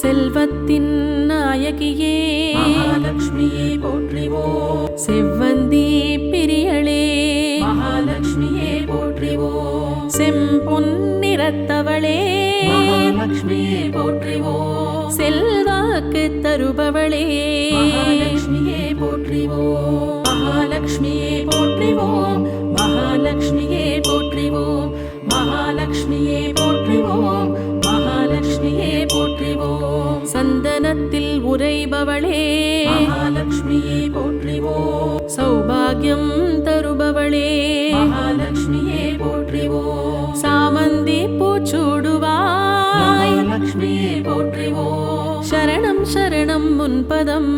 செல்வத்தின் நாயகியே மகாலட்சுமியே போற்றிவோம். செவ்வந்தி பிரியளே மகாலட்சுமியே போற்றிவோம். செம்பொன்னிறத்தவளே மகாலட்சுமியே போற்றிவோம். செல்வாக்கு தருபவளே மகாலட்சுமியே போற்றிவோம். மகாலட்சுமியே போற்றிவோம். மகாலட்சுமியே போற்றிவோம். மகாலட்சுமியே போற்றிவோம். மகாலட்சுமியே போற்றிவோம். சந்தனத்தில் உறைபவளே மகாலட்சுமியே போற்றிவோம். சௌபாகியம் தருபவளே மகாலட்சுமியே போற்றிவோம். சாமந்தி பூச்சூடுவாய் மகாலட்சுமியே போற்றிவோம். சரணம் சரணம் முன்பதம்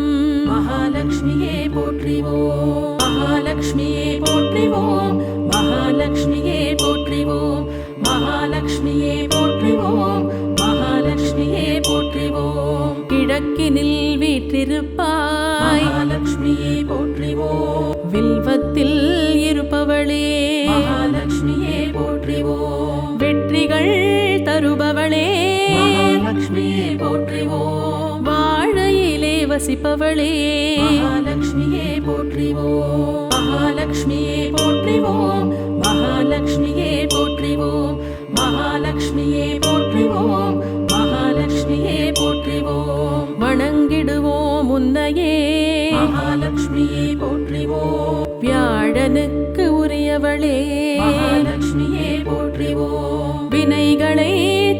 மகாலட்சுமியே போற்றிவோம். மகாலட்சுமியே போற்றிவோம். மகாலட்சுமியே போற்றிவோம். மகாலட்சுமியே போற்றிவோம். மகாலட்சுமியே போற்றிவோம். கிழக்கினில் வீற்றிருப்பாய் மகாலட்சுமியே போற்றிவோம். வில்வத்தில் இருப்பவளே மகாலட்சுமியே போற்றிவோம். வெற்றிகள் தருபவளே மகாலட்சுமியே போற்றிவோம். வாழையிலே வசிப்பவளே மகாலட்சுமியே போற்றிவோம். மகாலட்சுமியே போற்றிவோம். மகாலட்சுமியே போற்றிவோம். மகாலட்சுமியே போற்றிவோம். மகாலட்சுமியே போற்றிவோம். வணங்கிடுவோம் உன்னையே மகாலட்சுமியே போற்றிவோம். வியாழனுக்கு உரியவளே மகாலட்சுமியே போற்றிவோம். வினைகளை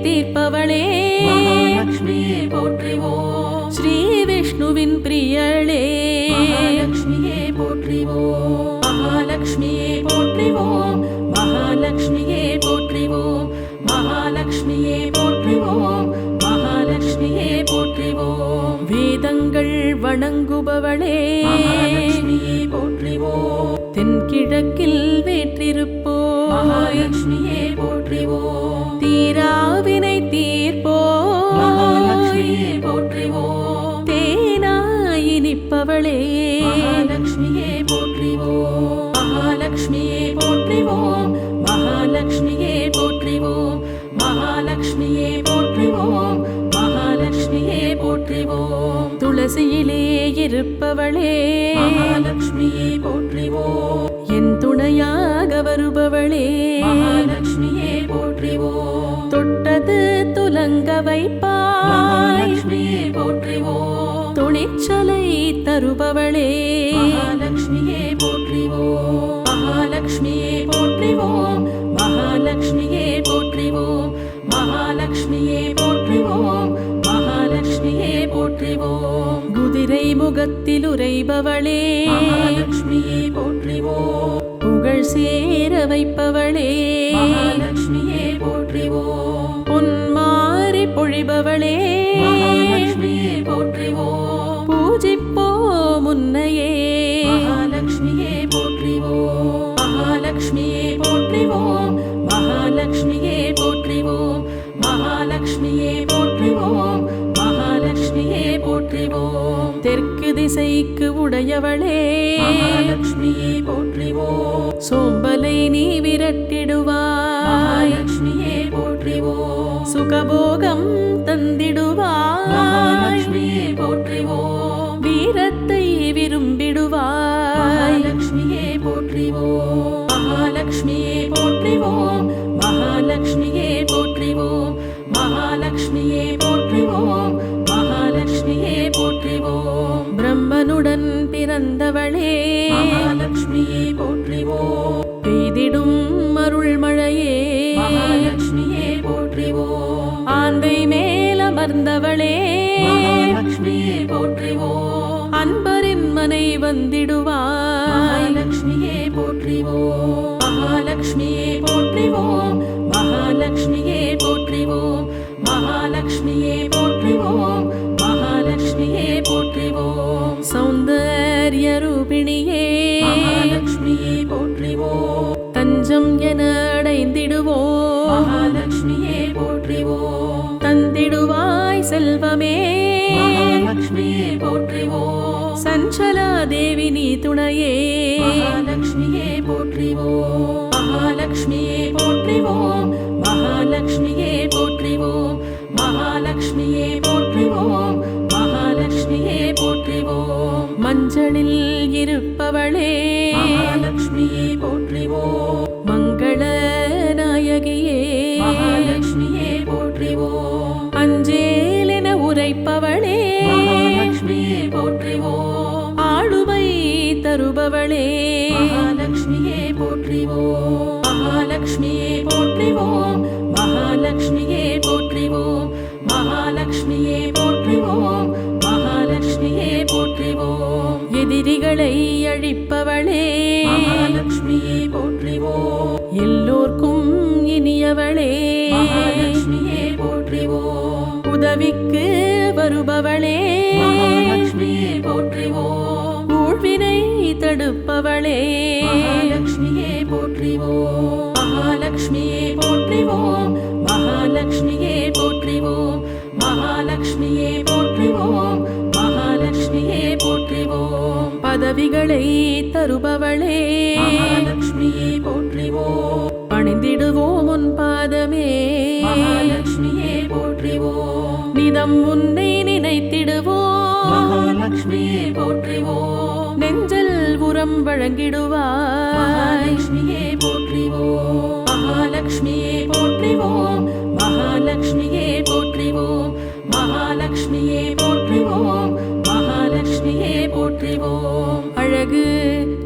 தீர்ப்பவளே மகாலட்சுமியே போற்றிவோம். ஸ்ரீ விஷ்ணுவின் பிரியளே மகாலட்சுமியே போற்றிவோம். மகாலட்சுமியே போற்றிவோம். மகாலட்சுமியே போற்றிவோம். மகாலட்சுமியே போற்றிவோம். மகாலட்சுமியே போற்றிவோம். வேதங்கள் வணங்குபவளே மகாலட்சுமியே போற்றிவோம். தென்கிழக்கில் வேற்றிருப்போய் மகாலட்சுமியே போற்றிவோம். தீராவினை தீர்ப்போய் மகாலட்சுமியே போற்றிவோம். தேனாய் இனிப்பவளே மகாலட்சுமியே போற்றிவோம். மகாலட்சுமியே போற்றிவோம். மகாலட்சுமியே போற்றிவோம். மகாலட்சுமியே போற்றிவோம். மகாலட்சுமியே போற்றிவோம். துளசியிலே இருப்பவளே மகாலட்சுமியே போற்றிவோம். என் துணையாக வருபவளே மகாலட்சுமியே போற்றிவோம். தொட்டது துலங்க வைப்பாய் மகாலட்சுமியே போற்றிவோம். துணிச்சலை தருபவளே மகாலட்சுமியே போற்றிவோம். மகாலட்சுமியே போற்றிவோம். மகாலட்சுமியே போற்றிவோம். மகாலட்சுமியே போற்றிவோம். மகாலட்சுமியே போற்றிவோம். குதிரை முகத்தில் உறைபவளே மகாலட்சுமியே போற்றிவோம். புகழ் சேர வைப்பவளே மகாலட்சுமியே போற்றிவோம். பொன்மாரி பொழிபவளே மகாலட்சுமியே போற்றிவோம். பூஜிப்போம் உன்னையே மகாலட்சுமியே போற்றிவோம். மகாலட்சுமியே போற்றிவோம். மகாலட்சுமியே போற்றிவோம். மகாலட்சுமியே போற்றிவோம். மகாலட்சுமியே போற்றிவோம். தெற்கு திசைக்கு உடையவளே மகாலட்சுமியே போற்றிவோம். சோம்பலை நீ விரட்டிடுவாய் மகாலட்சுமியே போற்றிவோம். சுகபோகம் தந்திடுவாய் மகாலட்சுமியே போற்றிவோம். வீரத்தை விரும்பிடுவாய் மகாலட்சுமியே போற்றிவோம். மகாலட்சுமியே போற்றிவோம். மகாலட்சுமியே போற்றிவோம். மகாலட்சுமியே போற்றிவோம். மகாலட்சுமியே போற்றிவோம். பிரம்மனுடன் பிறந்தவளே மகாலட்சுமியே போற்றிவோம். பெய்திடும் அருள்மழையே மகாலட்சுமியே போற்றிவோம். ஆந்தை மேல் அமர்ந்தவளே மகாலட்சுமியே போற்றிவோம். அன்பரின் மனை வந்திடுவாய் மகாலட்சுமியே போற்றிவோம். மகாலட்சுமியே போற்றிவோம். மகாலட்சுமியே போற்றிவோம். மகாலட்சுமியே போற்றிவோம். மகாலட்சுமியே போற்றிவோம். சௌந்தர்ய ரூபிணியே மகாலட்சுமியே போற்றிவோம். தஞ்சம் என அடைந்திடுவோம் மகாலட்சுமியே போற்றிவோம். தந்திடுவாய் செல்வமே மகாலட்சுமியே போற்றிவோம். சஞ்சலா தேவி நீ துணையே மகாலட்சுமியே போற்றிவோம். மகாலட்சுமியே போற்றிவோம். மகாலட்சுமியே போற்றிவோம். மகாலட்சுமியே போற்றிவோம். மஞ்சளில் இருப்பவளே மகாலட்சுமியே போற்றிவோம் மங்கள நாயகியே மகாலட்சுமியே போற்றிவோம் அஞ்சேலென உரைப்பவளே மகாலட்சுமியே போற்றிவோம் ஆளுமை தருபவளே மகாலட்சுமியே போற்றிவோம் மகாலட்சுமியே போற்றிவோம் மகாலட்சுமியே போற்றிவோம் மகாலட்சுமியே போற்றிவோம் மகாலட்சுமியே போற்றிவோம் எதிரிகளை அழிப்பவளே மகாலட்சுமியே போற்றிவோம் எல்லோர்க்கும் இனியவளே மகாலட்சுமியே போற்றிவோம் உதவிக்கு வருபவளே மகாலட்சுமியே போற்றிவோம் ஊழ்வினை தடுப்பவளே மகாலட்சுமியே போற்றிவோம் மகாலட்சுமியே போற்றிவோம் மகாலட்சுமியே போற்றிவோம் மகாலட்சுமியே போற்றிவோம் மகாலட்சுமியே போற்றிவோம் பதவிகளை தருபவளே மகாலட்சுமியே போற்றிவோம் பணிந்திடுவோம் உன் பாதமே மகாலட்சுமியே போற்றிவோம் நிதம் உன்னை நினைத்திடுவோம் மகாலட்சுமியே போற்றிவோம் நெஞ்சல் உரம் வழங்கிடுவாய் மகாலட்சுமியே போற்றிவோம் மகாலட்சுமியே போற்றிவோம் மகாலட்சுமியே போற்றிவோம் மகாலட்சுமியே போற்றிவோம் மகாலட்சுமியே போற்றிவோம் அழகு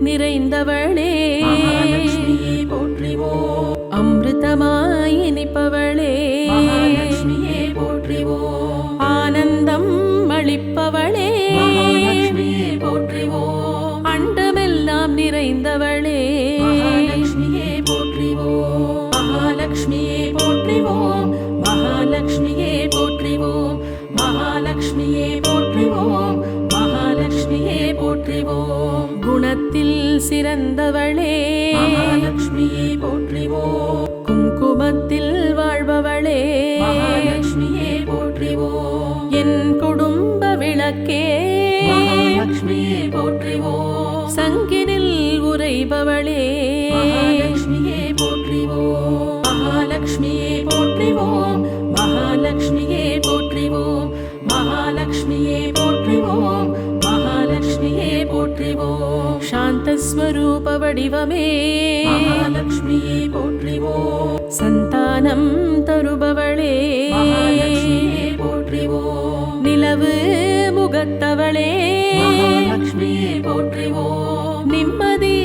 நிறைந்தவளே மகாலட்சுமியே போற்றிவோம் அமிர்தமாய் இனிப்பவளே மகாலட்சுமியே போற்றிவோம் ஆனந்தம் அளிப்பவளே மகாலட்சுமியே போற்றிவோம் அண்டமெல்லாம் நிறைந்தவளே மகாலட்சுமியே போற்றிவோம் மகாலட்சுமியே போற்றிவோம் மகாலட்சுமியே போற்றிவோம் மகாலட்சுமியே போற்றிவோம் மகாலட்சுமியே போற்றிவோம் குணத்தில் சிறந்தவளே மகாலட்சுமியே போற்றிவோம் குங்குமத்தில் வாழ்பவளே மகாலட்சுமியே போற்றிவோம் என் குடும்ப விளக்கே மகாலட்சுமியே போற்றிவோம் சங்கினில் உரைபவளே மகாலட்சுமியே போற்றிவோம் மகாலட்சுமியே போற்றிவோம் மகாலட்சுமியே போற்றிவோம் மகாலட்சுமியே போற்றிவோம் மகாலட்சுமியே போற்றிவோம் சாந்தஸ்வரூப வடிவமே மகாலட்சுமியே போற்றிவோம் சந்தானம் தருபவளே மகாலட்சுமியே போற்றிவோம் நிலவு முகத்தவளே மகாலட்சுமியே போற்றிவோம் நிம்மதி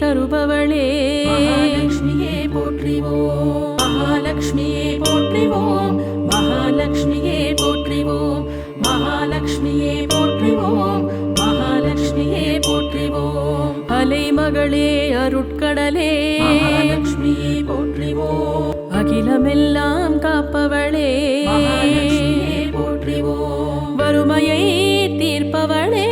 தருபவளே மகாலட்சுமியே போற்றிவோம் மகாலட்சுமியே போற்றிவோம் மகாலட்சுமியே போற்றிவோம் மகாலட்சுமியே போற்றிவோம் மகாலட்சுமியே போற்றிவோம் அலைமகளே அருட்கடலே மகாலட்சுமியே போற்றிவோம் அகிலமெல்லாம் காப்பவளே மகாலட்சுமியே போற்றிவோம் வறுமையை தீர்ப்பவளே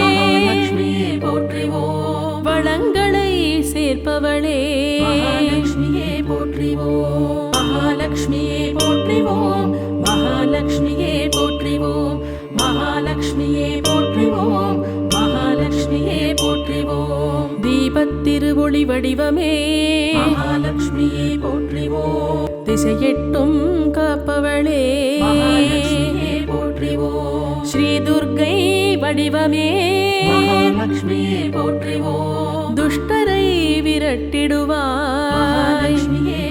மகாலட்சுமியே போற்றிவோம் வளங்களை சேர்ப்பவளே மகாலட்சுமியே போற்றிவோம் மகாலட்சுமியே போற்றிவோம் மகாலட்சுமியே போற்றிவோம் மகாலட்சுமியே போற்றிவோம் மகாலட்சுமியே போற்றிவோம் தீபத்திருவொளி வடிவமே மகாலட்சுமியே போற்றிவோம் திசையெட்டும் காப்பவளே மகாலட்சுமியே போற்றிவோம் ஸ்ரீ துர்க்கை வடிவமே மகாலட்சுமியே போற்றிவோம் துஷ்டரை விரட்டிடுவாய் மகாலட்சுமியே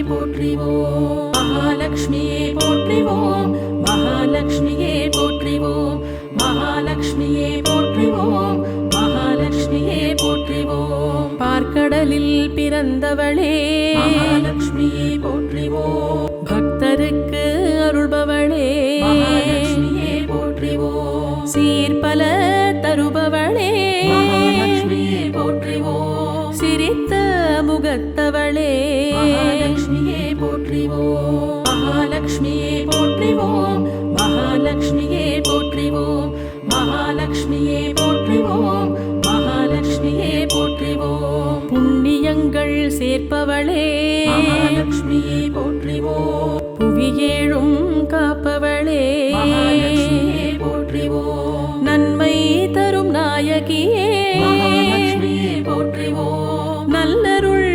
போற்றிவோம் மகாலட்சுமியே போற்றிவோம் மகாலட்சுமியே போற்றிவோம் மகாலட்சுமியே போற்றிவோம் மகாலட்சுமியே போற்றிவோம் பார்க்கடலில் பிறந்தவளே மகாலட்சுமியே போற்றிவோம் பக்தருக்கு அருள்பவளே மகாலட்சுமியே போற்றிவோம் சீர்பல தருபவளே மகாலட்சுமியே போற்றிவோம் சிரித்த முகத்தவளே மகாலட்சுமியே போற்றிவோம் மகாலட்சுமியே போற்றிவோம் மகாலட்சுமியே போற்றிவோம் மகாலட்சுமியே போற்றிவோம் மகாலட்சுமியே போற்றிவோம் புண்ணியங்கள் சேர்ப்பவளே மகாலட்சுமியே போற்றிவோம் புவியேழும் காப்பவளே மகாலட்சுமியே போற்றிவோம் நன்மை தரும் நாயகியே மகாலட்சுமியே போற்றிவோம் நல்லருள்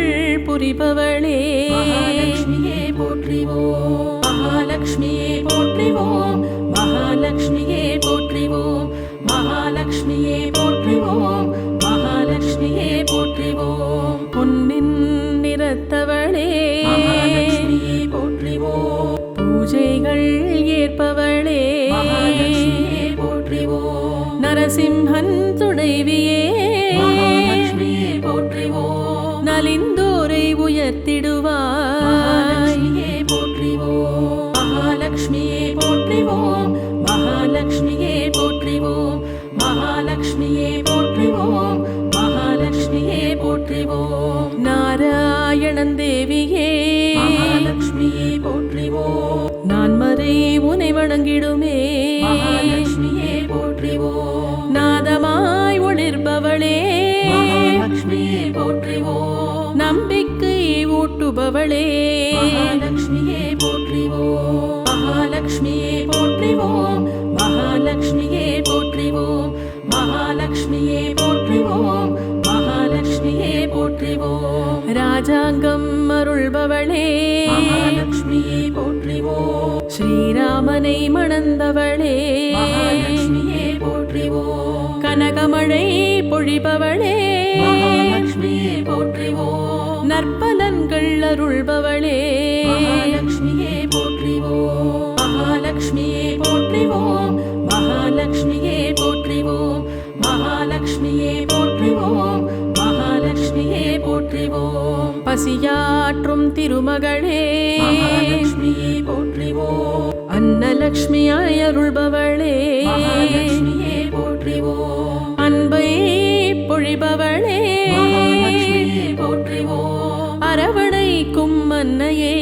புரிபவளே மகாலட்சுமியே போற்றிவோம் மகாலட்சுமியே போற்றிவோம் மகாலட்சுமியே போற்றிவோம் மகாலட்சுமியே போற்றிவோம் நரசிம்ஹன் துணைவியே மகாலட்சுமியே போற்றிவோம் நலிந்தோரை உயர்த்திடுவாய் மகாலட்சுமியே போற்றிவோம் மகாலட்சுமியே போற்றிவோம் மகாலட்சுமியே போற்றிவோம் மகாலட்சுமியே போற்றிவோம் மகாலட்சுமியே போற்றிவோம் நாராயணன் தேவியே மகாலட்சுமியே போற்றிவோம் நான்மறை உனை வணங்கிடுமே மகாலட்சுமியே போற்றிவோம் நாதமாய் ஒளிர்பவளே மகாலட்சுமியே போற்றிவோம் நம்பிக்கை ஊட்டுபவளே மகாலட்சுமியே போற்றிவோம் மகாலட்சுமியே போற்றிவோம் மகாலட்சுமியே போற்றிவோம் மகாலட்சுமியே போற்றிவோம் மகாலட்சுமியே போற்றிவோம் ராஜாங்கம் அருள்பவளே மகாலட்சுமியே போற்றிவோம் ஸ்ரீராமனை மணந்தவளே மகாலட்சுமியே போற்றிவோம் கனகமழை பொழிபவளே மகாலட்சுமியே போற்றிவோம் நற்பலன்கள் அருள்பவளே மகாலட்சுமியே போற்றிவோம் மகாலட்சுமியே போற்றிவோம் மகாலட்சுமியே போற்றிவோம் மகாலட்சுமியே போற்றிவோம் மகாலட்சுமியே போற்றிவோம் பசியாற்றும் திருமகளே மகாலட்சுமியே போற்றிவோம் அன்னலக்ஷ்மியாய் அருள்பவளே மகாலட்சுமியே போற்றிவோம் அன்பை பொழிபவளே மகாலட்சுமியே போற்றிவோம் அரவணைக்கும் அன்னையே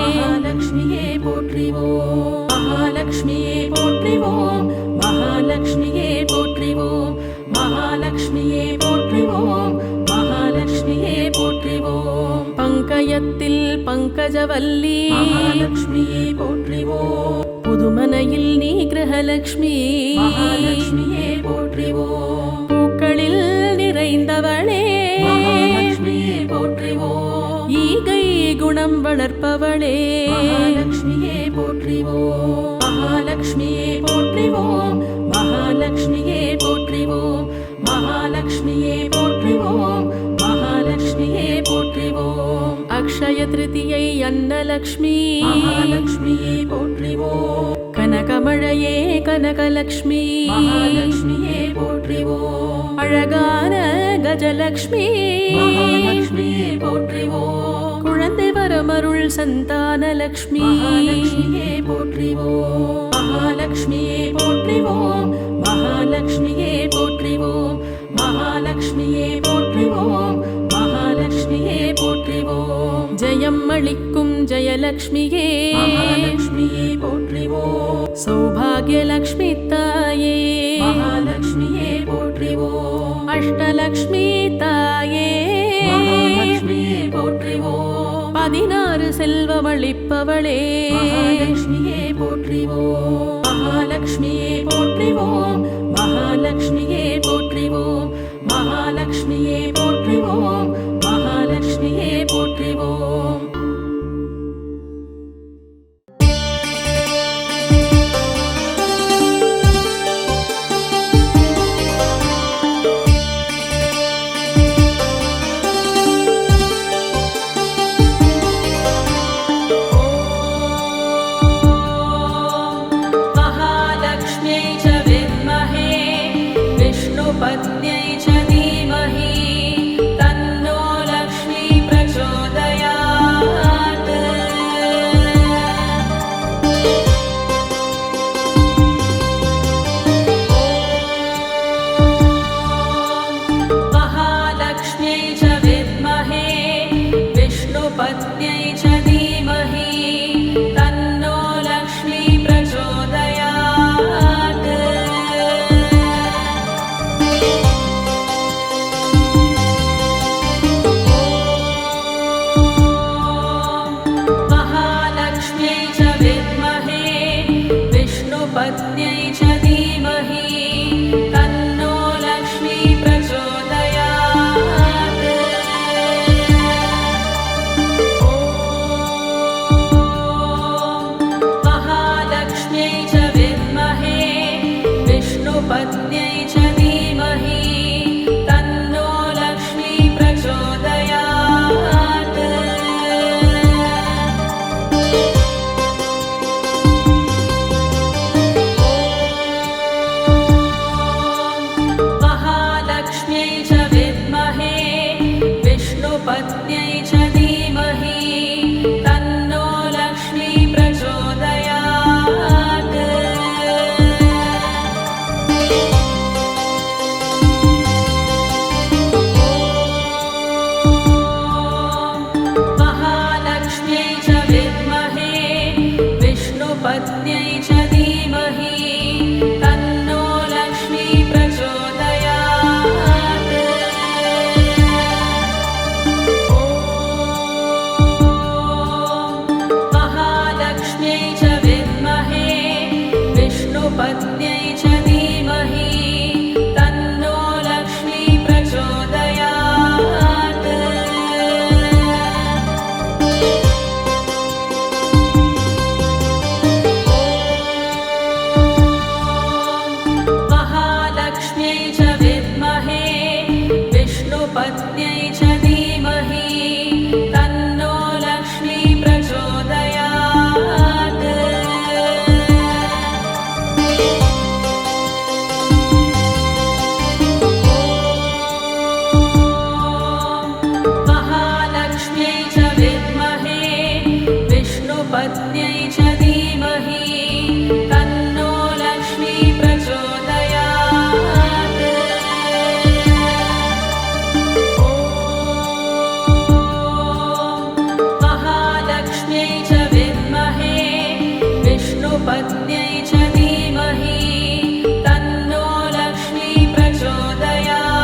மகாலட்சுமியே போற்றிவோம் மகாலட்சுமியே போற்றிவோம் மகாலட்சுமியே போற்றிவோம் மகாலட்சுமியே போற்றிவோம் மகாலட்சுமியே போற்றிவோம் பங்கயத்தில் பங்கஜவல்லி மகாலட்சுமியே போற்றிவோம் புதுமனையில் நீ கிரகலக்ஷ்மி மகாலட்சுமியே போற்றிவோம் பூக்களில் நிறைந்தவளே மகாலட்சுமியே போற்றிவோம் ஈகை குணம் வளர்ப்பவளே மகாலட்சுமியே போற்றிவோம் மகாலட்சுமியே போற்றிவோம் மகாலட்சுமியே போற்றிவோம் மகாலட்சுமியே போற்றிவோம் மகாலட்சுமியே போற்றிவோம் அக்ஷய திருதியை அன்னலக்ஷ்மி மகாலட்சுமியே போற்றிவோம் கனகமழையே கனகலக்ஷ்மி மகாலட்சுமியே போற்றிவோம் அழகான கஜலக்ஷ்மி மகாலட்சுமியே போற்றிவோம் குழந்தை வரமருள் சந்தானலக்ஷ்மி மகாலட்சுமியே போற்றிவோம் மகாலட்சுமியே போற்றிவோம் மகாலட்சுமியே போற்றிவோம் மகாலட்சுமியே போற்றிவோம் மகாலட்சுமியே போற்றிவோம் ஜெயம் அளிக்கும் ஜெயலக்ஷ்மியே மகாலட்சுமியே போற்றிவோம் சௌபாகியலக்ஷ்மி தாயே மகாலட்சுமியே போற்றிவோம் அஷ்டலக்ஷ்மி தாயே மகாலட்சுமியே போற்றிவோம் 16 செல்வமளிப்பவளே மகாலட்சுமியே போற்றிவோம் மகாலட்சுமியே போற்றிவோம் மகாலட்சுமியே போற்றிவோம் மகாலட்சுமியே போற்றிவோம் மகாலட்சுமியே போற்றிவோம் महालक्ष्म्यै च विद्महे विष्णुपत्न्यै च धीमहि तन्नो लक्ष्मी प्रचोदयात् महालक्ष्म्यै च विद्महे विष्णुपत्न्यै च धीमहि तन्नो लक्ष्मी प्रचोदयात् महालक्ष्म्यै च विद्महे विष्णुपत्न्यै च धीमहि तन्नो लक्ष्मी प्रचोदयात् महालक्ष्म्यै च विद्महे विष्णुपत्न्यै च धीमहि तन्नो लक्ष्मी प्रचोदयात् विष्णुपत्न्यै च धीमहि तन्नो लक्ष्मी प्रचोदयात्। महालक्ष्म्यै च विद्महे विष्णुपत्न्यै च धीमहि तन्नो लक्ष्मी प्रचोदयात्। महालक्ष्म्यै च विद्महे विष्णुपत्न्यै च धीमहि तन्नो लक्ष्मी प्रचोदयात्। महालक्ष्म्यै च विद्महे विष्णुपत्न्यै च धीमहि तन्नो लक्ष्मी प्रचोदयात्।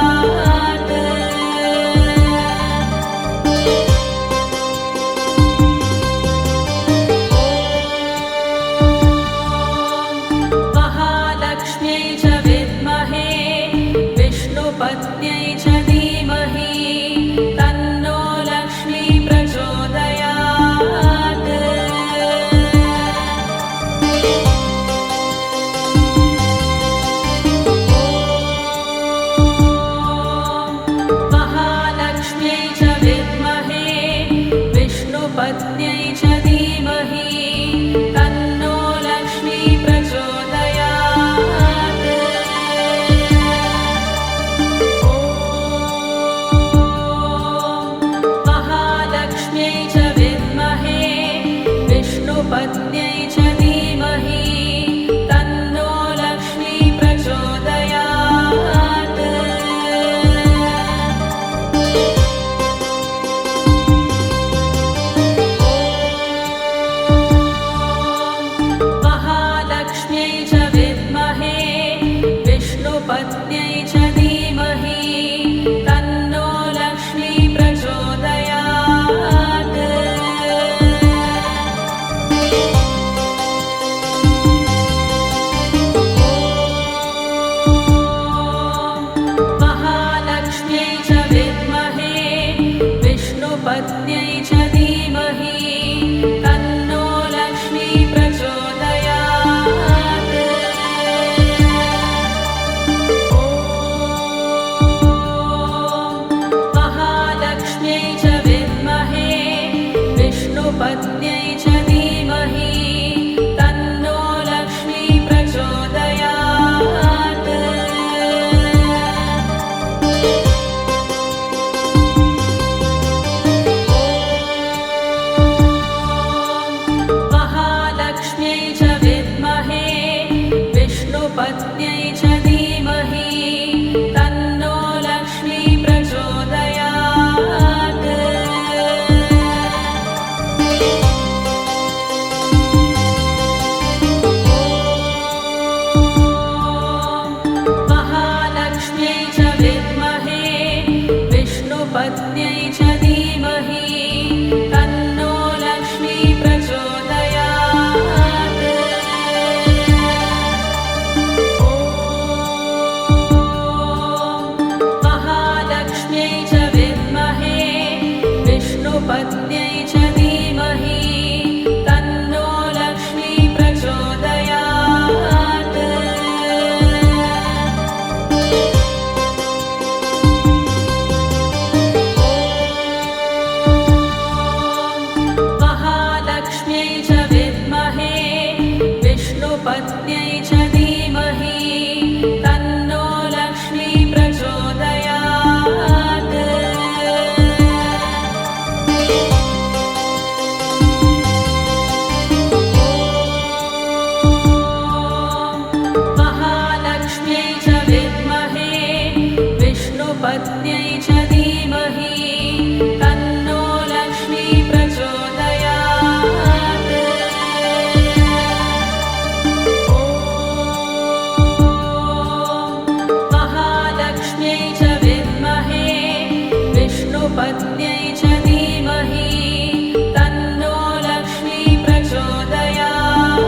महालक्ष्म्यै च विद्महे विष्णुपत्न्यै च धीमहि तन्नो लक्ष्मी प्रचोदयात्। महालक्ष्म्यै च विद्महे विष्णुपत्न्यै च धीमहि तन्नो लक्ष्मी प्रचोदयात्। महालक्ष्म्यै च विद्महे विष्णुपत्न्यै च धीमहि तन्नो लक्ष्मी प्रचोदयात्। महालक्ष्म्यै च विद्महे विष्णुपत्न्यै च धीमहि तन्नो लक्ष्मी प्रचोदयात्। महालक्ष्म्यै च विद्महे विष्णुपत्न्यै च धीमहि तन्नो लक्ष्मी प्रचोदयात्। महालक्ष्म्यै च विद्महे विष्णुपत्न्यै च धीमहि तन्नो लक्ष्मी प्रचोदयात्। महालक्ष्म्यै च विद्महे विष्णुपत्न्यै च धीमहि तन्नो लक्ष्मी प्रचोदयात्। महालक्ष्म्यै च विद्महे विष्णुपत्न्यै च धीमहि तन्नो लक्ष्मी प्रचोदयात्। महालक्ष्म्यै च विद्महे विष्णुपत्न्यै च धीमहि तन्नो लक्ष्मी प्रचोदयात्। महालक्ष्म्यै च विद्महे विष्णुपत्न्यै च धीमहि तन्नो लक्ष्मी प्रचोदयात्। महालक्ष्म्यै च विद्महे विष्णुपत्न्यै च धीमहि तन्नो लक्ष्मी प्रचोदयात्। महालक्ष्म्यै च विद्महे विष्णुपत्न्यै च धीमहि तन्नो लक्ष्मी प्रचोदयात्।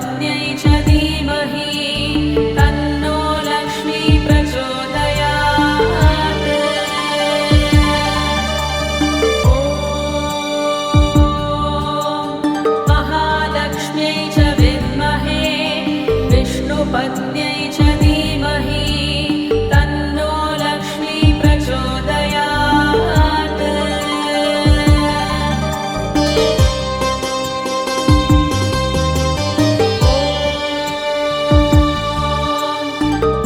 विष्णुपत्न्यै च धीमहि तन्नो लक्ष्मी प्रचोदयात्। ॐ महालक्ष्म्यै च विद्महे विष्णुपत्न्यै च धीमहि तन्नो लक्ष्मी प्रचोदयात्।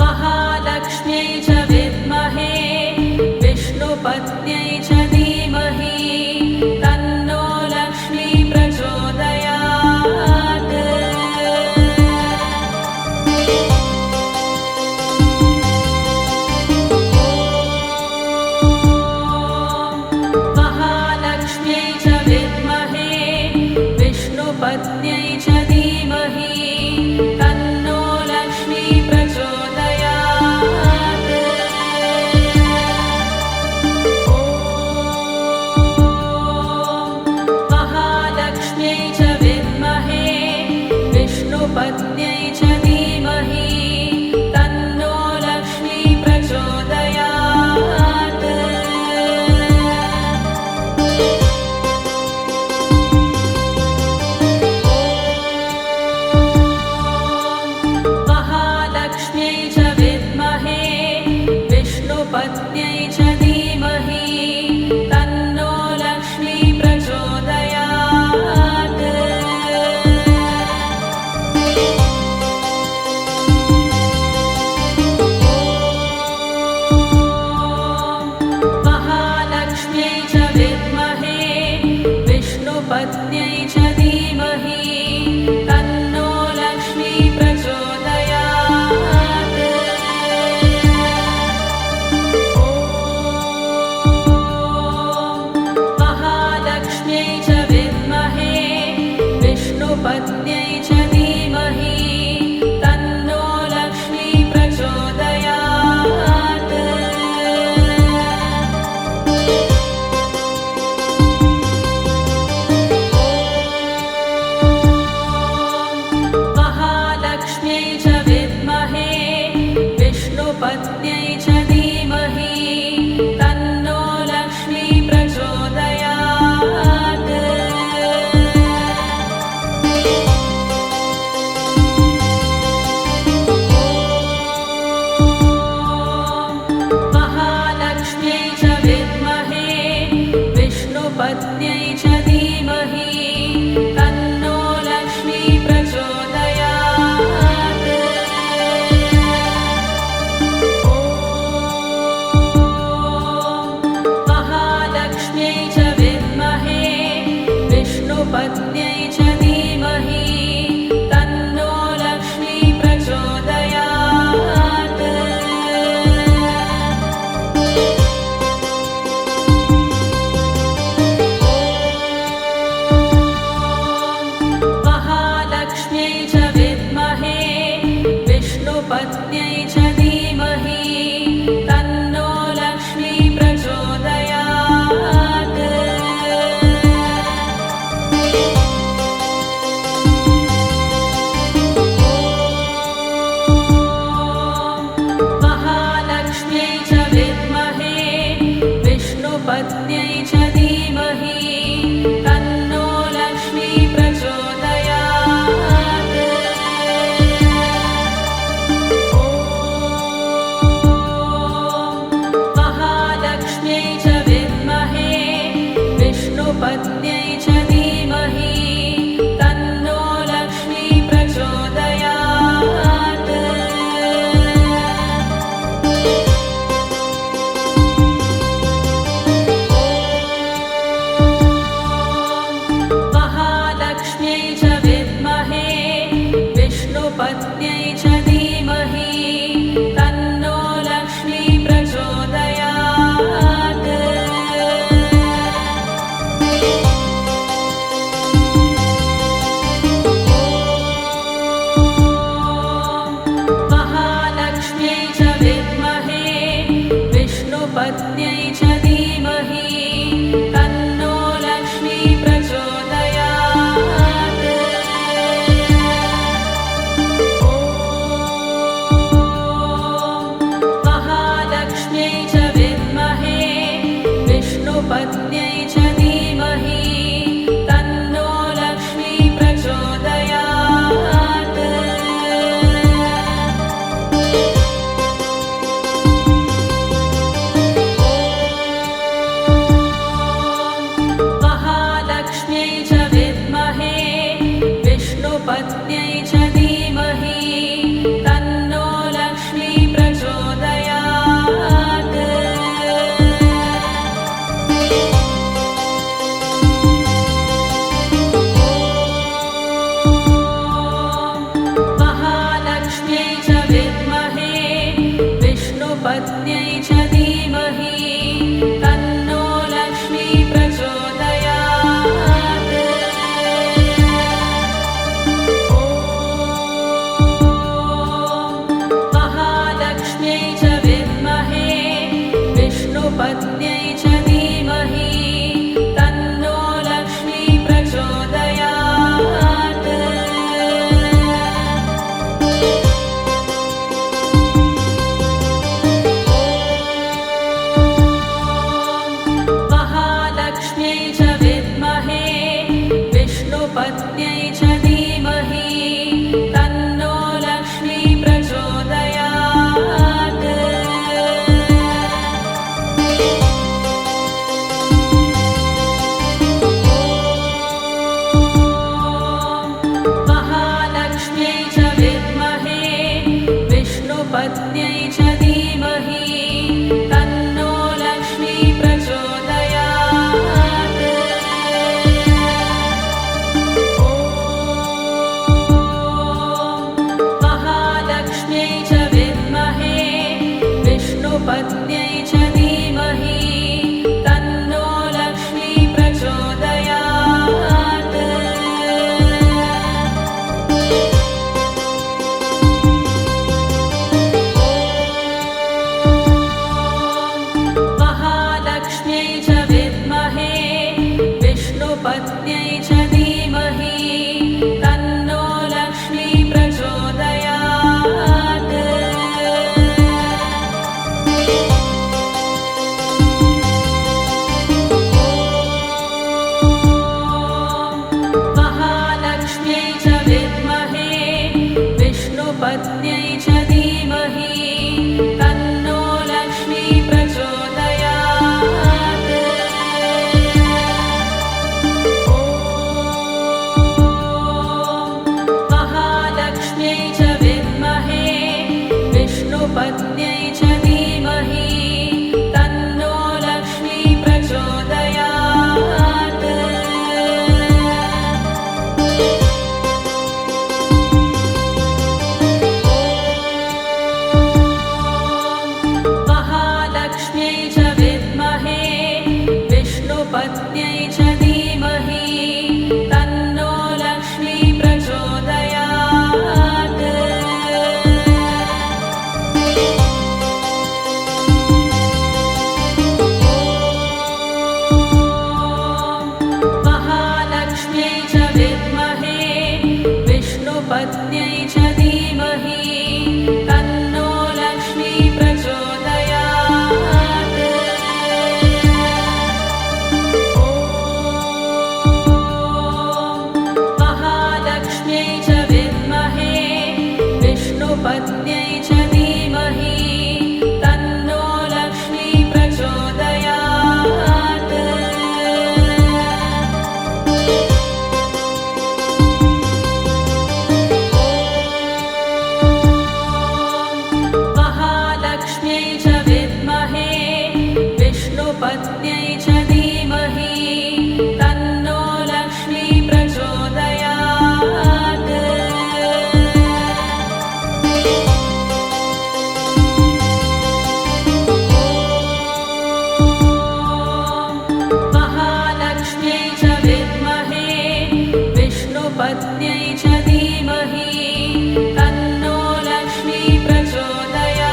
महालक्ष्म्यै च विद्महे विष्णुपत्न्यै च धीमहि तन्नो लक्ष्मी प्रचोदयात्। महालक्ष्म्यै च विद्महे विष्णुपत्न्यै च धीमहि तन्नो लक्ष्मी प्रचोदयात्। महालक्ष्म्यै च विद्महे विष्णुपत्न्यै च धीमहि तन्नो लक्ष्मी प्रचोदयात्। महालक्ष्म्यै च विद्महे विष्णुपत्न्यै च धीमहि तन्नो लक्ष्मी प्रचोदयात्। महालक्ष्म्यै च विद्महे विष्णुपत्न्यै च धीमहि तन्नो लक्ष्मी प्रचोदयात्। महालक्ष्म्यै च विद्महे विष्णुपत्न्यै च धीमहि तन्नो लक्ष्मी प्रचोदयात्। महालक्ष्म्यै च विद्महे विष्णुपत्न्यै च धीमहि तन्नो लक्ष्मी प्रचोदयात्। महालक्ष्म्यै च विद्महे विष्णुपत्न्यै च धीमहि तन्नो लक्ष्मी प्रचोदयात्। महालक्ष्म्यै च विद्महे विष्णुपत्न्यै च धीमहि तन्नो लक्ष्मी प्रचोदयात्। महालक्ष्म्यै च विद्महे विष्णुपत्न्यै च धीमहि तन्नो लक्ष्मी प्रचोदयात्। महालक्ष्म्यै च विद्महे विष्णुपत्न्यै च धीमहि तन्नो लक्ष्मी प्रचोदयात्। महालक्ष्म्यै च विद्महे विष्णुपत्न्यै च धीमहि तन्नो लक्ष्मी प्रचोदयात्। महालक्ष्म्यै च विद्महे विष्णुपत्न्यै च धीमहि तन्नो लक्ष्मी प्रचोदयात्। महालक्ष्म्यै च विद्महे विष्णुपत्न्यै च धीमहि तन्नो लक्ष्मी प्रचोदयात्। विष्णुपत्न्यै च धीमहि तन्नो लक्ष्मी प्रचोदयात्। महालक्ष्म्यै च विद्महे विष्णुपत्न्यै च धीमहि तन्नो लक्ष्मी प्रचोदयात्। महालक्ष्म्यै च विद्महे विष्णुपत्न्यै च धीमहि तन्नो लक्ष्मी प्रचोदयात्। महालक्ष्म्यै च विद्महे विष्णुपत्न्यै च धीमहि तन्नो लक्ष्मी प्रचोदयात्। महालक्ष्म्यै च विद्महे विष्णुपत्न्यै च धीमहि तन्नो लक्ष्मी प्रचोदयात्। महालक्ष्म्यै च विद्महे विष्णुपत्न्यै च धीमहि तन्नो लक्ष्मी प्रचोदयात्। महालक्ष्म्यै च विद्महे विष्णुपत्न्यै च धीमहि तन्नो लक्ष्मी प्रचोदयात्। महालक्ष्म्यै च विद्महे विष्णुपत्न्यै च धीमहि तन्नो लक्ष्मी प्रचोदयात्। महालक्ष्म्यै च विद्महे विष्णुपत्न्यै च धीमहि तन्नो लक्ष्मी प्रचोदयात्। महालक्ष्म्यै च विद्महे विष्णुपत्न्यै च धीमहि तन्नो लक्ष्मी प्रचोदयात्। महालक्ष्म्यै च विद्महे विष्णुपत्न्यै च धीमहि तन्नो लक्ष्मी प्रचोदयात्। महालक्ष्म्यै च विद्महे विष्णुपत्न्यै च धीमहि तन्नो लक्ष्मी प्रचोदयात्। महालक्ष्म्यै च विद्महे विष्णुपत्न्यै च धीमहि तन्नो लक्ष्मी प्रचोदयात्। महालक्ष्म्यै च विद्महे विष्णुपत्न्यै च धीमहि तन्नो लक्ष्मी प्रचोदयात्।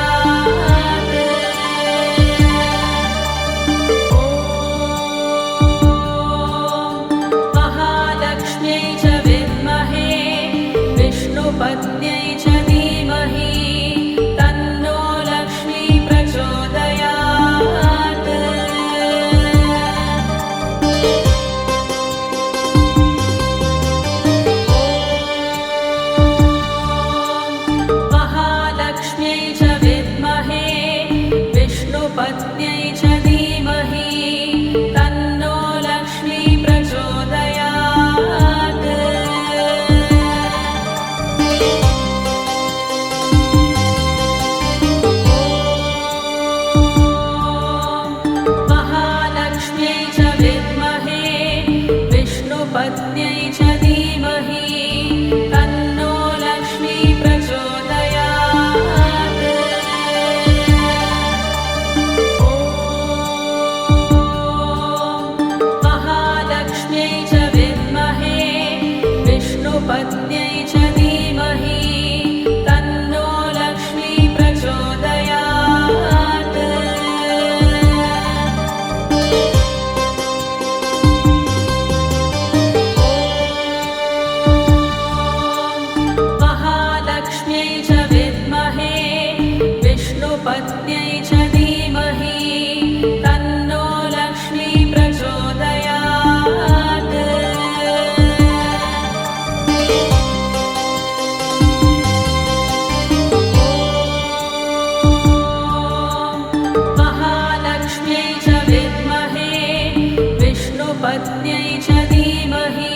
महालक्ष्म्यै च विद्महे विष्णुपत्न्यै च धीमहि तन्नो लक्ष्मी प्रचोदयात्। महालक्ष्म्यै च विद्महे विष्णुपत्न्यै च धीमहि तन्नो लक्ष्मी प्रचोदयात्। पत्न्यै च धीमहि